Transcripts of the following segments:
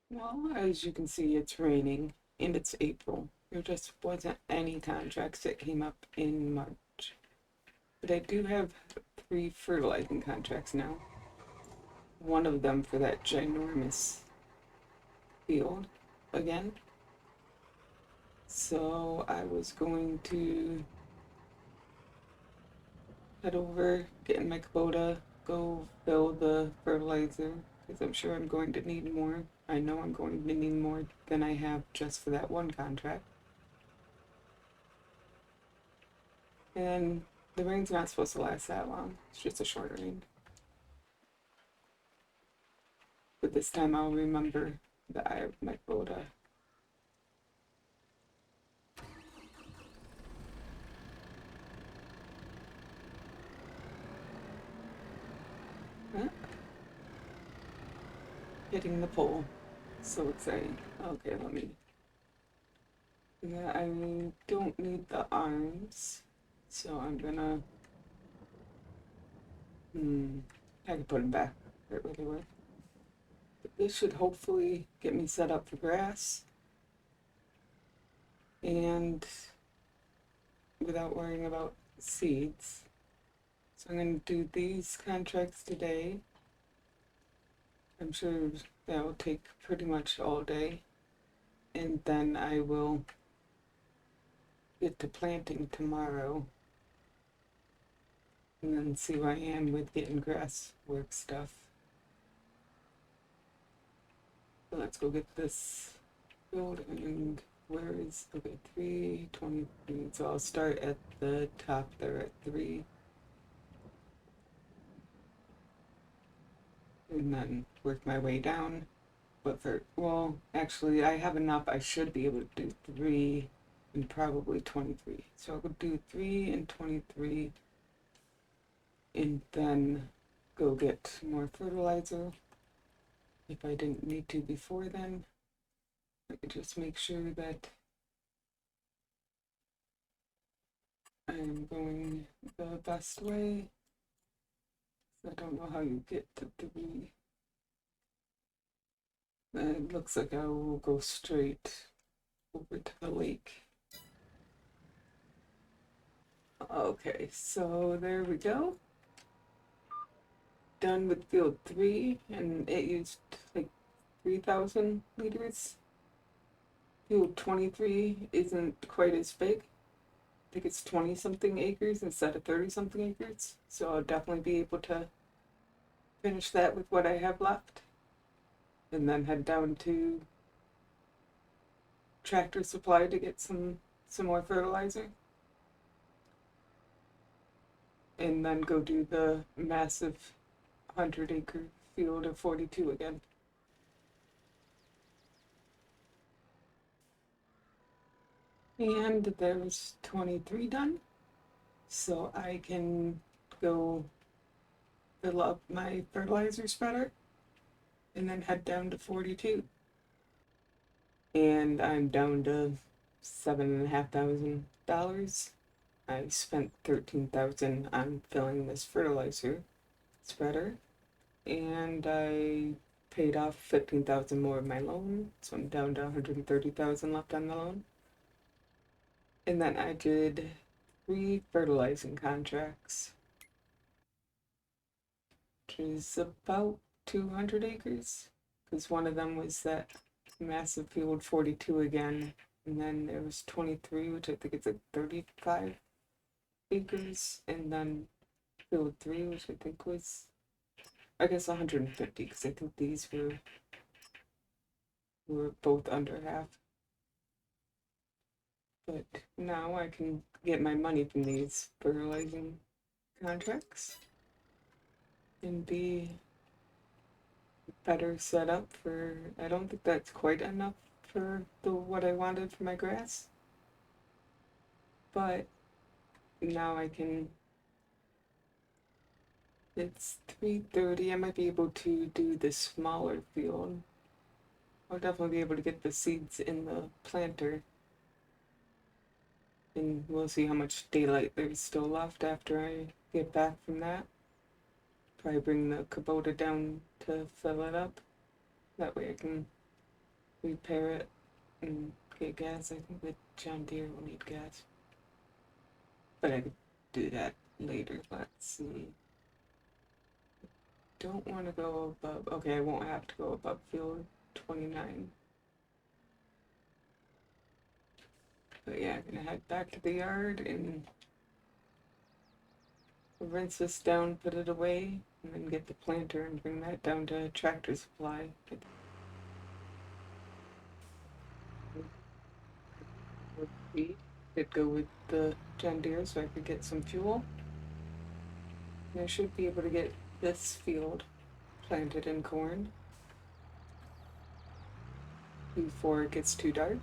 Well, as you can see, it's raining and it's April. There just wasn't any contracts that came up in March. But I do have 3 fertilizing contracts now. One of them for that ginormous field again. So I was going to head over, get in my Kubota, go fill the fertilizer, because I'm sure I'm going to need more. I know I'm going to need more than I have just for that one contract. And the rain's not supposed to last that long. It's just a short rain. But this time I'll remember that I have my quota. Huh? Hitting the pole. So exciting. Okay, let me. Yeah, I don't need the arms. So I'm gonna. I can put them back right where they were. But this should hopefully get me set up for grass. And without worrying about seeds. So I'm going to do these contracts today. I'm sure that will take pretty much all day. And then I will get to planting tomorrow. And then see where I am with getting grass work stuff. So let's go get this filled. And where is, okay, 323. So I'll start at the top there at 3. And then work my way down. But for, well, actually, I have enough. I should be able to do 3 and probably 23. So I'll do 3 and 23 and then go get more fertilizer if I didn't need to before then. I could just make sure that I'm going the best way. I don't know how you get to 3. It looks like I will go straight over to the lake. Okay, so there we go. Done with field 3, and it used like 3,000 liters. Field 23 isn't quite as big. I think it's 20 something acres instead of 30 something acres. So I'll definitely be able to finish that with what I have left. And then head down to Tractor Supply to get some more fertilizer. And then go do the massive 100-acre field of 42 again. And there's 23 done. So I can go fill up my fertilizer spreader and then head down to 42. And I'm down to $7,500. I spent $13,000 on filling this fertilizer spreader, and I paid off 15,000 more of my loan, so I'm down to 130,000 left on the loan. And then I did 3 fertilizing contracts, which is about 200 acres, because one of them was that massive field 42 again, and then there was 23, which I think it's like 35 acres, and then field 3, which I think was, I guess, 150, because I think these were both under half. But now I can get my money from these fertilizing contracts and be better set up for. I don't think that's quite enough for what I wanted for my grass, but now I can. It's 3:30. I might be able to do the smaller field. I'll definitely be able to get the seeds in the planter, and we'll see how much daylight there's still left after I get back from that. Probably bring the Kubota down to fill it up. That way I can repair it and get gas. I think the John Deere will need gas. But I could do that later. Let's see. Don't want to go above. Okay, I won't have to go above field 29. But yeah, I'm gonna head back to the yard and rinse this down, put it away, and then get the planter and bring that down to Tractor Supply. Could go with the John Deere so I could get some fuel. And I should be able to get this field planted in corn before it gets too dark.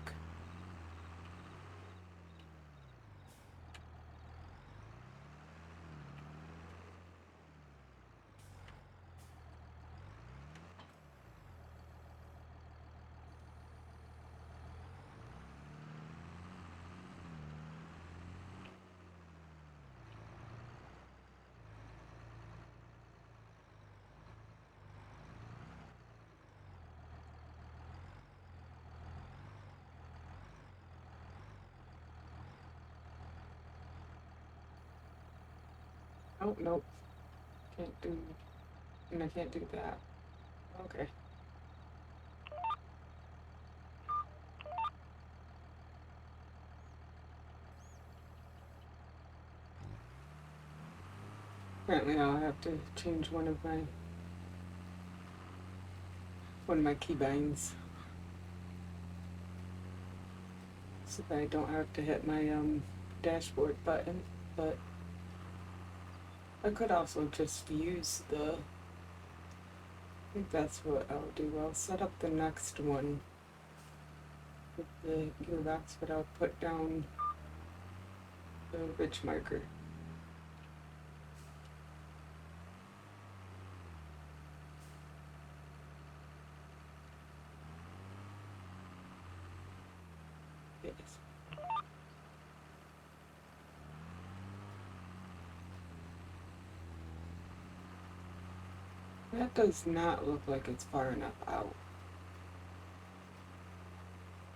Oh, nope. Can't do, and I can't do that. Okay. Apparently I'll have to change one of my keybinds so that I don't have to hit my dashboard button. But I could also just use I think that's what I'll do. I'll set up the next one with the gearbox, but I'll put down the ridge marker. Yes. That does not look like it's far enough out.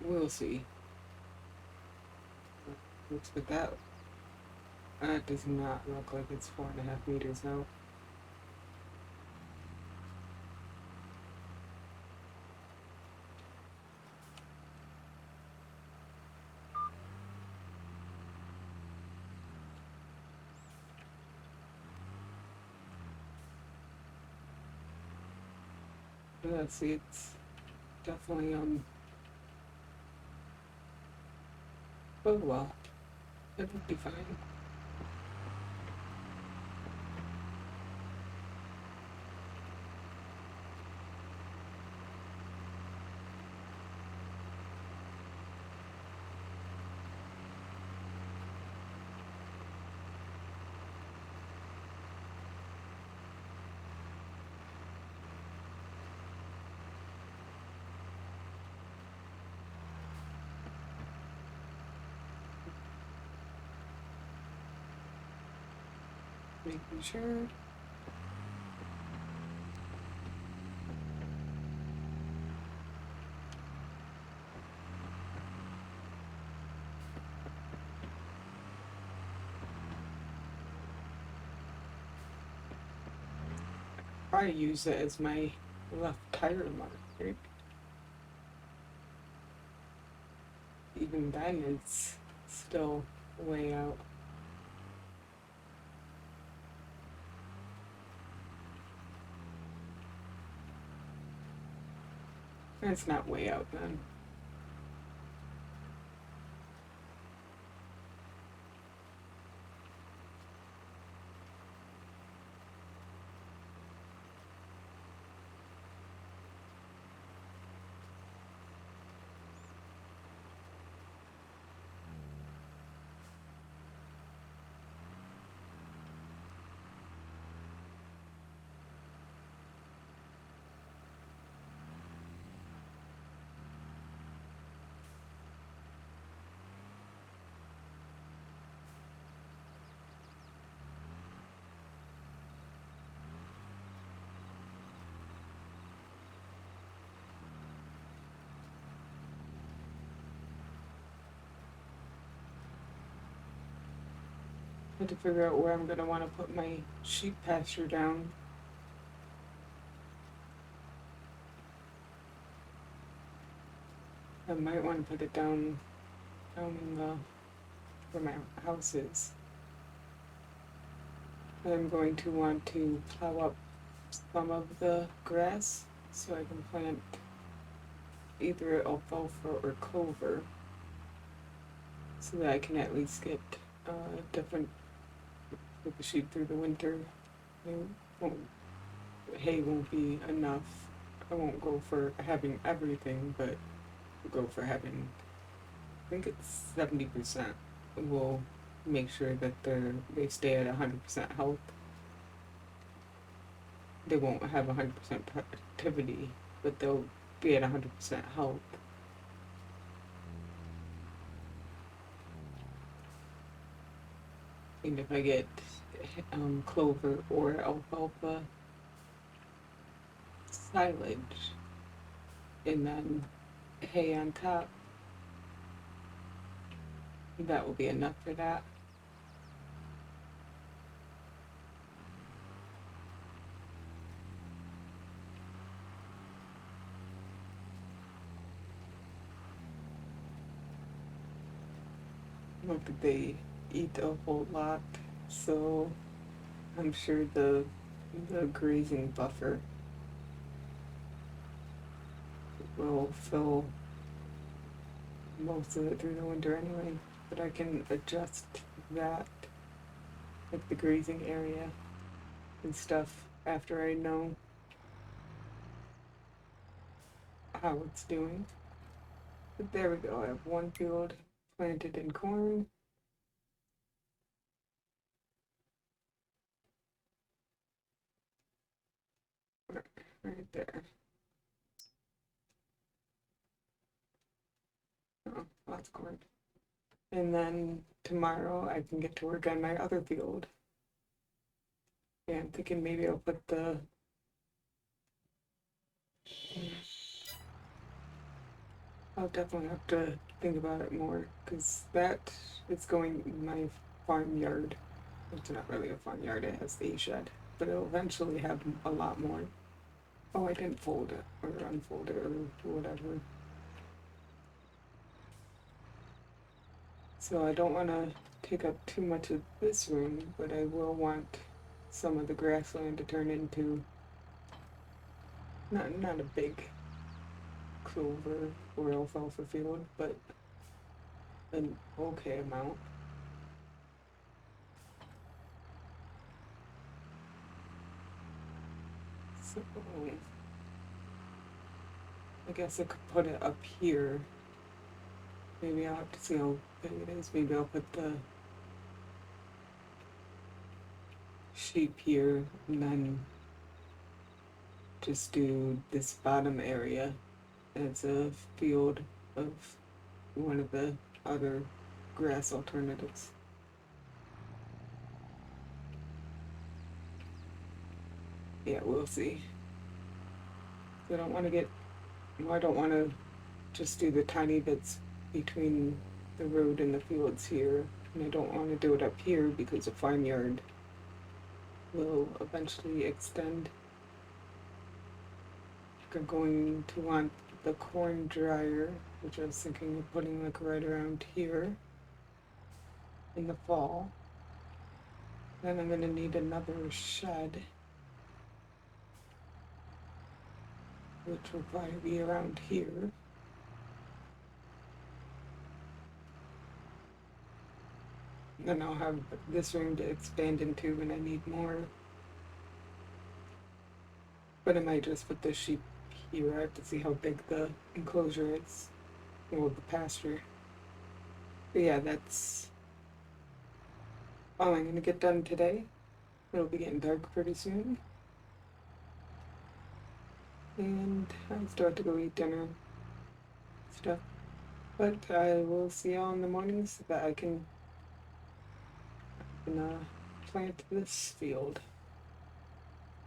We'll see. Looks like that does not look like it's 4.5 meters out. But let's see, it's definitely oh well. It would be fine. Making sure. Probably use it as my left tire marker. Even then, it's still way out. It's not way out then. Had to figure out where I'm gonna want to put my sheep pasture down. I might want to put it down in the where my house is. I'm going to want to plow up some of the grass so I can plant either alfalfa or clover so that I can at least get different with the sheep through the winter. Hay won't be enough. I won't go for having everything, but I'll go for having, I think it's 70%. We'll make sure that they stay at 100% health. They won't have 100% productivity, but they'll be at 100% health. And if I get clover or alfalfa silage and then hay on top, that will be enough for that. Not that they eat a whole lot, so I'm sure the grazing buffer will fill most of it through the winter anyway. But I can adjust that, like the grazing area and stuff, after I know how it's doing. But there we go. I have one field planted in corn. Right there. Oh, that's corn. And then tomorrow I can get to work on my other field. Yeah, I'm thinking maybe I'll put I'll definitely have to think about it more because that is going in my farmyard. It's not really a farmyard, it has the shed, but it'll eventually have a lot more. Oh, I didn't fold it or unfold it or whatever. So I don't want to take up too much of this room, but I will want some of the grassland to turn into not a big clover or alfalfa field, but an okay amount. So I guess I could put it up here. Maybe I'll have to see how big it is. Maybe I'll put the sheep here and then just do this bottom area as a field of one of the other grass alternatives. Yeah, we'll see. I don't want to get, well, I don't want to just do the tiny bits between the road and the fields here. And I don't want to do it up here because the farmyard will eventually extend. I'm going to want the corn dryer, which I was thinking of putting like right around here in the fall. Then I'm going to need another shed, which will probably be around here. Then I'll have this room to expand into when I need more. But I might just put the sheep here. I have to see how big the enclosure is, or the pasture. But yeah, that's all I'm gonna get done today. It'll be getting dark pretty soon. And I still have to go eat dinner stuff. But I will see y'all in the morning so that I can plant this field.